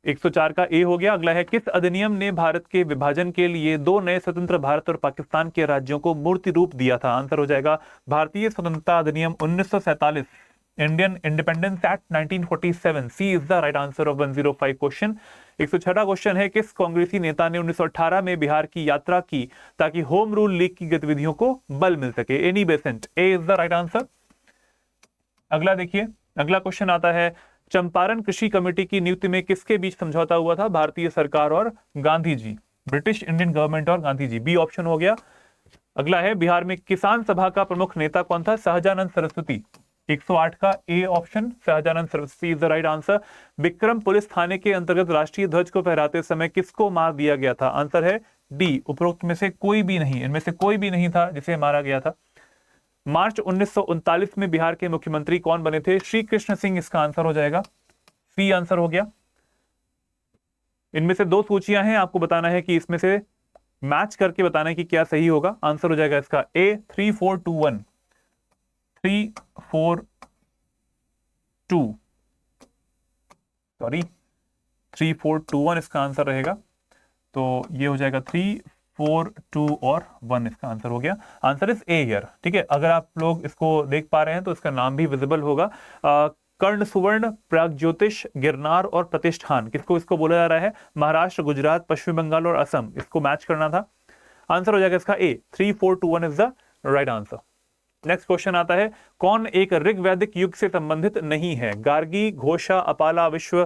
104 का ए हो गया। अगला है, किस अधिनियम ने भारत के विभाजन के लिए दो नए स्वतंत्र भारत और पाकिस्तान के राज्यों को मूर्ति रूप दिया था? आंसर हो जाएगा भारतीय स्वतंत्रता अधिनियम 1947, Indian independence act 1947। C is the right answer of 105 question. 106वां क्वेश्चन है, किस कांग्रेसी नेता ने 1918 में बिहार की यात्रा की ताकि होम रूल लीग की गतिविधियों को बल मिल सके? Annie Besant. A is the right answer. अगला देखिए, अगला क्वेश्चन आता है, चंपारण कृषि कमेटी की नियुक्ति में किसके बीच समझौता हुआ था? भारतीय सरकार और Gandhi ji, British Indian government और गांधी जी। बी ऑप्शन हो गया। अगला है, बिहार में किसान सभा का प्रमुख नेता कौन था? सहजानंद सरस्वती। 108 का A option, Sahajanand Saraswati is the right answer. Vikram police थाने के अंतर्गत राष्ट्रीय ध्वज को फहराते समय किसको मार दिया गया था? आंसर है डी, उपरोक्त में से कोई भी नहीं, इनमें से कोई भी नहीं था जिसे मारा गया था। मार्च 1939 में बिहार के मुख्यमंत्री कौन बने थे? श्री कृष्ण सिंह इसका आंसर हो जाएगा। सी आंसर हो गया। इनमें से दो सूचियां हैं, आपको बताना है कि इसमें से मैच करके बताना है कि क्या सही होगा। आंसर हो जाएगा इसका ए, 3421। 3421 इसका आंसर रहेगा। तो ये हो जाएगा 3, 4, 2 और 1 इसका आंसर हो गया। Answer is A here. ठीक है, अगर आप लोग इसको देख पा रहे हैं तो इसका नाम भी विजिबल होगा। कर्ण सुवर्ण, प्रागज्योतिष, गिरनार और प्रतिष्ठान, किसको इसको बोला जा रहा है? महाराष्ट्र, गुजरात, पश्चिम बंगाल और असम। इसको मैच करना था। आंसर हो जाएगा इसका ए, 3421 is the right answer. Next question आता है, कौन एक ऋग्वैदिक युग से संबंधित नहीं है? गार्गी, घोषा, अपाला, विश्व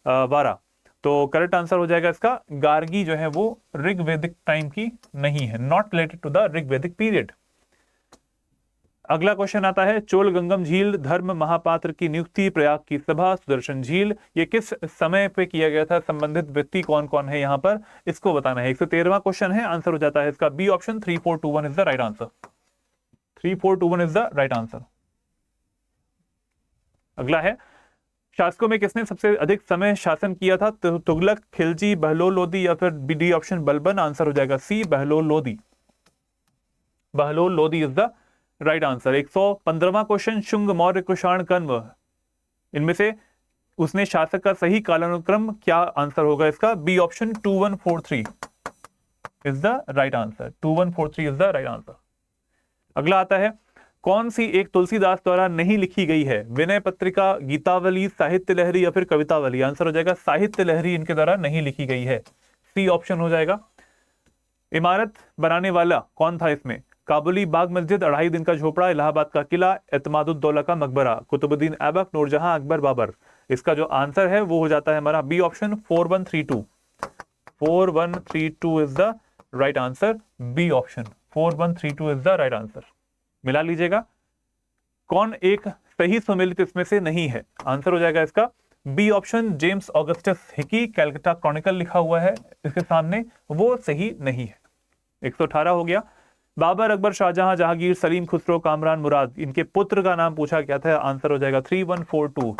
वारा। तो करेक्ट आंसर हो जाएगा इसका गार्गी जो है वो ऋग्वैदिक टाइम की नहीं है, not related to the Rigvedic period. अगला क्वेश्चन आता है, चोल गंगम झील, धर्म महापात्र की नियुक्ति, प्रयाग की सभा, सुदर्शन झील, ये किस समय पे किया गया था? संबंधित व्यक्ति कौन कौन है यहाँ पर, इसको बताना है। 113वां क्वेश्चन है, आंसर हो जाता है इसका B option, 3421 is the right answer. 3421 is the right answer. अगला है, शासकों में किसने सबसे अधिक समय शासन किया था? तुगलक, खिलजी, बहलोल लोदी या फिर डी ऑप्शन बलबन। आंसर हो जाएगा C, Bahlol Lodi. Bahlol Lodi is the right answer. 115वां क्वेश्चन, शुंग, मौर्य, कुषाण, कण्व, इनमें से उसने शासक का सही कालानुक्रम क्या? आंसर होगा इसका B option, 2143 is the right answer. 2143 is the right answer. अगला आता है, कौन सी एक तुलसीदास द्वारा नहीं लिखी गई है? विनय पत्रिका, गीतावली, साहित्य लहरी या फिर कवितावली। आंसर हो जाएगा साहित्य लहरी इनके द्वारा नहीं लिखी गई है। सी ऑप्शन हो जाएगा। इमारत बनाने वाला कौन था इसमें? काबुली बाग मस्जिद, 2.5 दिन का झोपड़ा, इलाहाबाद का किला, एतमादुद्दौला का मकबरा, कुतुबुद्दीन ऐबक, नूरजहां, अकबर, बाबर। इसका जो आंसर है वो हो जाता है हमारा B option, 4132। 4132 is the right answer. B option 4132 is the right answer. मिला लीजिएगा, कौन एक सही सुमेलित इसमें से नहीं है? आंसर हो जाएगा इसका B option, James Augustus Hicky, Calcutta Chronicle लिखा हुआ है इसके सामने, वो सही नहीं है। 118 हो गया। बाबर, अकबर, शाहजहां, जहांगीर, सलीम, खुसरो, कामरान, मुराद, इनके पुत्र का नाम पूछा गया था। आंसर हो जाएगा 3142।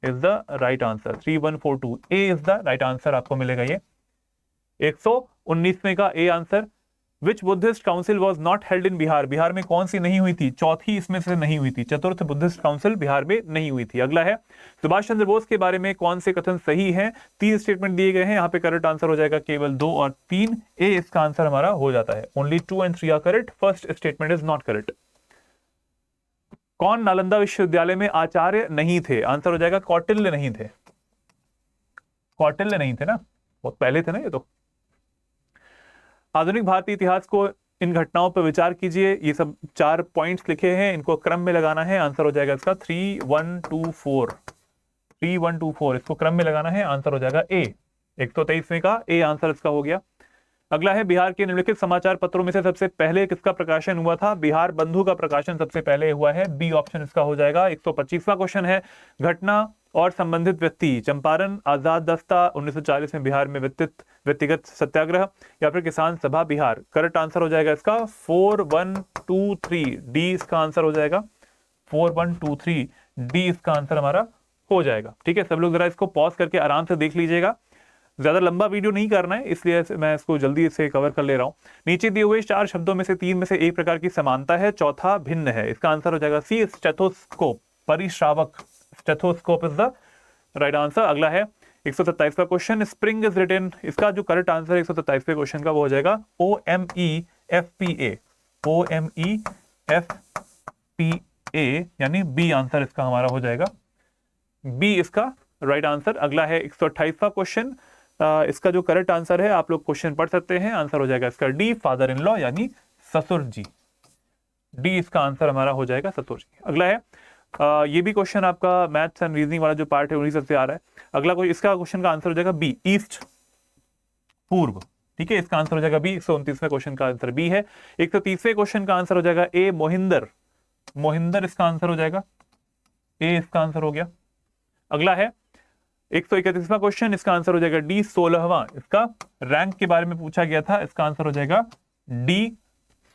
Is the right answer. 3142 A is the right answer आपको मिलेगा ये। 119वें का A answer. Which Buddhist council was not held in Bihar, Bihar में कौन सी नहीं हुई थी? चौथी इसमें से नहीं हुई थी, चतुर्थ बुद्धिस्ट काउंसिल बिहार में नहीं हुई थी। अगला है सुभाष चंद्र बोस के बारे में कौन से कथन सही हैं? 3 स्टेटमेंट दिए गए हैं, यहाँ पे करेक्ट आंसर हो जाएगा केवल 2 और 3। ए इसका आंसर हमारा हो जाता है। Only 2 and 3 are correct, first statement is not correct. कौन नालंदा विश्वविद्यालय में आचार्य नहीं थे? आंसर हो जाएगा कौटिल्य नहीं थे, कौटिल्य नहीं थे ना, बहुत पहले थे ना ये तो। आधुनिक भारतीय इतिहास को इन घटनाओं पर विचार कीजिए। ये सब 4 पॉइंट्स लिखे हैं, इनको क्रम में लगाना है। आंसर हो जाएगा इसका 3124, 3124 इसको क्रम में लगाना है। आंसर हो जाएगा ए। 123वें का ए आंसर इसका हो गया। अगला है बिहार के निम्नलिखित समाचार पत्रों में से सबसे पहले किसका प्रकाशन हुआ था? बिहार बंधु का प्रकाशन सबसे पहले हुआ है, बी ऑप्शन इसका हो जाएगा। 125वां क्वेश्चन है घटना और संबंधित व्यक्ति, चंपारण, आजाद दस्ता, 1940 में बिहार में व्यक्तिगत सत्याग्रह या फिर किसान सभा बिहार। करेक्ट आंसर हो जाएगा इसका 4123 डी इसका आंसर हो जाएगा। 4123 डी इसका आंसर हमारा हो जाएगा। ठीक है, सब लोग जरा इसको पॉज करके आराम से देख लीजिएगा। ज्यादा लंबा वीडियो नहीं करना है, इसलिए मैं इसको जल्दी से कवर कर ले रहा हूं। नीचे दिए हुए 4 शब्दों में से 3 में से एक प्रकार की समानता है, चौथा भिन्न है। इसका आंसर हो जाएगा सी स्टेथोस्कोप, परिश्रावक। Stethoscope is the right answer. अगला है 127वां क्वेश्चन, स्प्रिंग इज रिटन। इसका जो करेक्ट आंसर है 127वें क्वेश्चन का वो हो जाएगा OMEFPA, OMEFPA यानी बी आंसर इसका हमारा हो जाएगा, बी इसका राइट आंसर। अगला है 128वां क्वेश्चन, इसका जो करेक्ट आंसर है आप लोग क्वेश्चन पढ़ सकते हैं, आंसर हो जाएगा इसका डी, फादर इन लॉ यानी ससुर जी। डी इसका आंसर हमारा हो जाएगा ससुर जी। अगला है ये भी क्वेश्चन आपका मैथ्स एंड रीजनिंग वाला जो पार्ट है उन्हीं सबसे आ रहा है। अगला कोई इसका क्वेश्चन का आंसर हो जाएगा बी, ईस्ट, पूर्व। ठीक है, इसका आंसर हो जाएगा बी। 129वें क्वेश्चन का आंसर बी है। 130वें क्वेश्चन का आंसर हो जाएगा ए, मोहिंदर, मोहिंदर इसका आंसर हो जाएगा, ए इसका आंसर हो गया। अगला है 131वां क्वेश्चन, इसका आंसर हो जाएगा डी, 16वां। इसका रैंक के बारे में पूछा गया था, इसका आंसर हो जाएगा डी,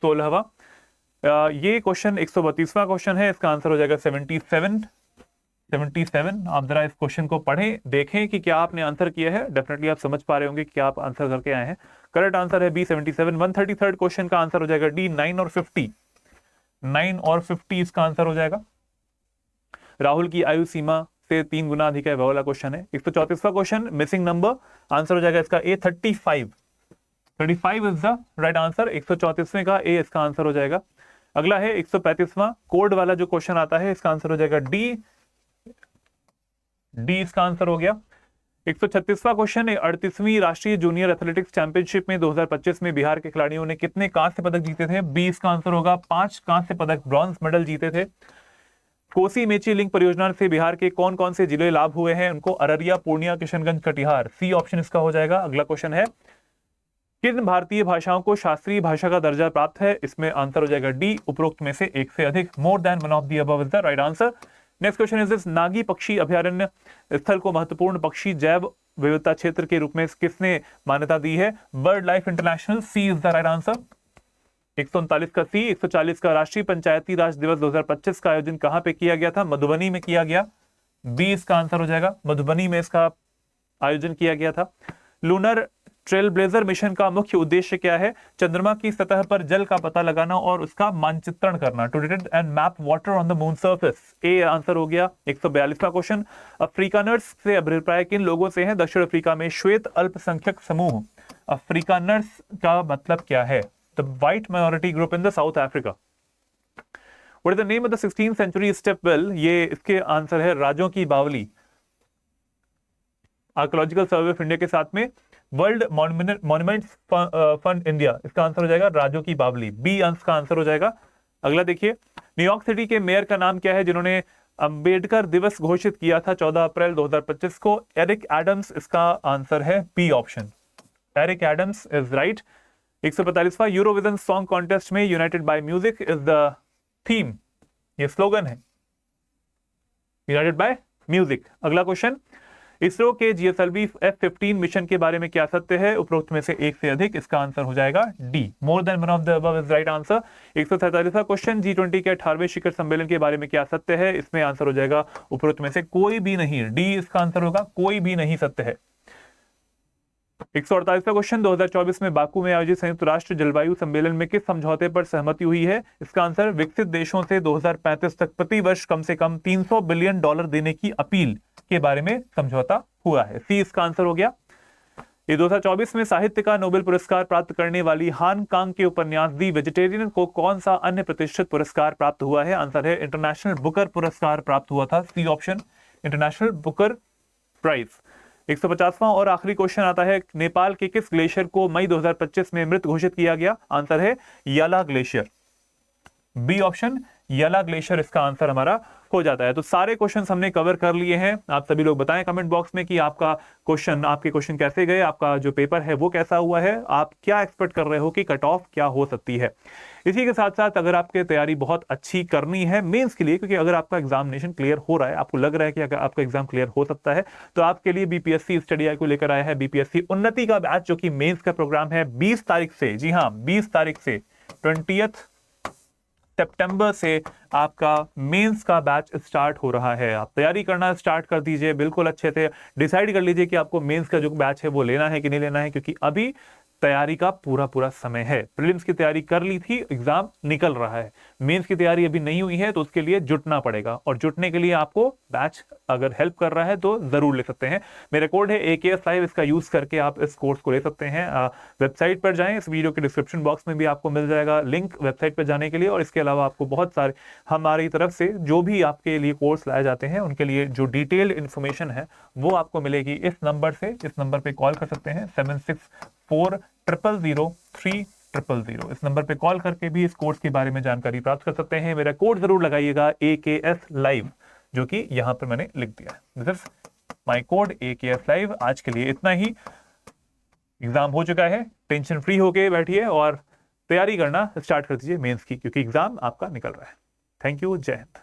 16वां। ये क्वेश्चन 132वां क्वेश्चन है, इसका आंसर हो जाएगा 77। आप जरा इस क्वेश्चन को पढ़ें, देखें कि क्या आपने आंसर किया है। डेफिनेटली आप समझ पा रहे होंगे कि क्या आप आंसर करके आए हैं। करेक्ट आंसर है बी, 77। 133 क्वेश्चन का आंसर हो जाएगा डी, 9 और 50, 9 और 50 इसका आंसर हो जाएगा। राहुल की आयु सीमा से 3 गुना अधिक है, वह वाला क्वेश्चन है। 134वां क्वेश्चन, मिसिंग नंबर, आंसर हो जाएगा इसका ए, 35। 35 इज द राइट आंसर। 134वें का ए इसका आंसर हो जाएगा। अगला है 135वां कोड वाला जो क्वेश्चन आता है, इसका आंसर हो जाएगा डी, डी इसका आंसर हो गया। 136वां क्वेश्चन है 38वीं राष्ट्रीय जूनियर एथलेटिक्स चैंपियनशिप में 2025 में बिहार के खिलाड़ियों ने कितने कांस्य पदक जीते थे? बी इसका आंसर होगा 5 कांस्य पदक, ब्रॉन्ज मेडल जीते थे। कोसी मेची लिंक परियोजना से बिहार के कौन कौन से जिले लाभ हुए हैं उनको? अररिया, पूर्णिया, किशनगंज, कटिहार। सी ऑप्शन इसका हो जाएगा। अगला क्वेश्चन है किन भारतीय भाषाओं को शास्त्रीय भाषा का दर्जा प्राप्त है? इसमें आंसर हो जाएगा डी, उपरोक्त में से एक से अधिक। मोर than one of the above is the right answer. Next question is this, Nagi पक्षी अभयारण्य स्थल को महत्वपूर्ण पक्षी जैव विविधता क्षेत्र के रूप में किसने मान्यता दी है? Bird Life International. C is the right answer. 139 का सी। 140 का राष्ट्रीय पंचायती राज दिवस 2025 का आयोजन कहां पे किया गया था? मधुबनी में किया गया, बी इसका आंसर हो जाएगा। मधुबनी में इसका आयोजन किया गया था। लूनर ट्रेल ब्लेजर मिशन का मुख्य उद्देश्य क्या है? चंद्रमा की सतह पर जल का पता लगाना और उसका मानचित्रण करना। To detect and map water on the moon surface. A answer हो गया। 142वां क्वेश्चन, अफ्रीकानर्स से अभिप्राय किन लोगों से है? दक्षिण अफ्रीका में श्वेत अल्पसंख्यक समूह। अफ्रीकानर्स का मतलब क्या है? The white minority group in the South Africa. What is the name of the 16th century step well? ये इसके आंसर है राजों की बावली। आर्कोलॉजिकल सर्वे ऑफ इंडिया के साथ में वर्ल्ड मॉन्यूमेंट्स फंड इंडिया, इसका आंसर हो जाएगा राजों की बावली। बी अंश का आंसर हो जाएगा। अगला देखिए, न्यूयॉर्क सिटी के मेयर का नाम क्या है जिन्होंने अंबेडकर दिवस घोषित किया था 14 अप्रैल 2025 को? एरिक एडम्स इसका आंसर है B option. Eric Adams is right. 145वां यूरोविजन सॉन्ग कॉन्टेस्ट में united by music is the theme, ये स्लोगन है यूनाइटेड बाय म्यूजिक। अगला क्वेश्चन, इसरो के जीएसएलवी F-15 मिशन के बारे में क्या सत्य है? उपरोक्त में से एक से अधिक। इसका आंसर हो जाएगा D, more than one of the above is right answer. 147वां क्वेश्चन, G20 के 18वें शिखर सम्मेलन के बारे में क्या सत्य है? इसमें आंसर हो जाएगा उपरोक्त में से कोई भी नहीं, डी इसका आंसर होगा, कोई भी नहीं सत्य है। 148वां क्वेश्चन, 2024 में बाकू में आयोजित संयुक्त राष्ट्र जलवायु सम्मेलन में किस समझौते पर सहमति हुई है? इसका आंसर विकसित देशों से 2035 तक प्रति वर्ष कम से कम $300 बिलियन देने की अपील के बारे में समझौता हुआ है। सी इसका आंसर हो गया। ये 2024 में साहित्य का नोबेल पुरस्कार प्राप्त करने वाली हान कांग के उपन्यास दी वेजिटेरियन को कौन सा अन्य प्रतिष्ठित पुरस्कार प्राप्त हुआ है? आंसर है इंटरनेशनल बुकर पुरस्कार प्राप्त हुआ था, C option, international Booker prize. 150वां और आखिरी क्वेश्चन आता है, नेपाल के किस ग्लेशियर को मई 2025 में मृत घोषित किया गया? आंसर है याला ग्लेशियर, बी ऑप्शन, याला ग्लेशियर इसका आंसर हमारा हो जाता है। तो सारे क्वेश्चंस हमने कवर कर लिए हैं। आप सभी लोग बताएं कमेंट बॉक्स में कि आपके क्वेश्चन कैसे गए, आपका जो पेपर है वो कैसा हुआ है, आप क्या एक्सपेक्ट कर रहे हो कि कट ऑफ क्या हो सकती है। इसी के साथ साथ अगर आपकी तैयारी बहुत अच्छी करनी है मेंस के लिए, क्योंकि अगर आपका एग्जामिनेशन क्लियर हो रहा है, आपको लग रहा है कि अगर आपका एग्जाम क्लियर हो सकता है, तो आपके लिए बीपीएससी स्टडी आई को लेकर आया है बीपीएससी उन्नति का बैच, जो कि मेंस का प्रोग्राम है 20 तारीख से, जी हाँ 20 तारीख से 20 सितंबर से आपका मेंस का बैच स्टार्ट हो रहा है। आप तैयारी करना स्टार्ट कर दीजिए, बिल्कुल अच्छे से डिसाइड कर लीजिए कि आपको मेंस का जो बैच है वो लेना है कि नहीं लेना है, क्योंकि अभी तैयारी का पूरा समय है। प्रीलिम्स की तैयारी कर ली थी, एग्जाम निकल रहा है, मेंस की तैयारी अभी नहीं हुई है, तो उसके लिए जुटना पड़ेगा, और जुटने के लिए आपको बैच अगर हेल्प कर रहा है तो जरूर ले सकते हैं। मेरा कोड है AKS Live, इसका यूज करके आप इस कोर्स को ले सकते हैं। वेबसाइट पर जाएं, इस वीडियो के डिस्क्रिप्शन बॉक्स में भी आपको मिल जाएगा लिंक वेबसाइट पर जाने के लिए, और इसके अलावा आपको बहुत सारे हमारी तरफ से जो भी आपके लिए कोर्स लाए जाते हैं उनके लिए जो डिटेल्ड इन्फॉर्मेशन है वो आपको मिलेगी इस नंबर से। इस नंबर पे कॉल कर सकते हैं 76400300। इस नंबर पे कॉल करके भी इस कोर्स के बारे में जानकारी प्राप्त कर सकते हैं। मेरा कोड जरूर लगाइएगा AKS Live, जो कि यहां पर मैंने लिख दिया है। This is my code AKS Live। आज के लिए इतना ही। एग्जाम हो चुका है, टेंशन फ्री होके बैठिए और तैयारी करना स्टार्ट कर दीजिए मेंस की, क्योंकि एग्जाम आपका निकल रहा है। थैंक यू, जय हिंद।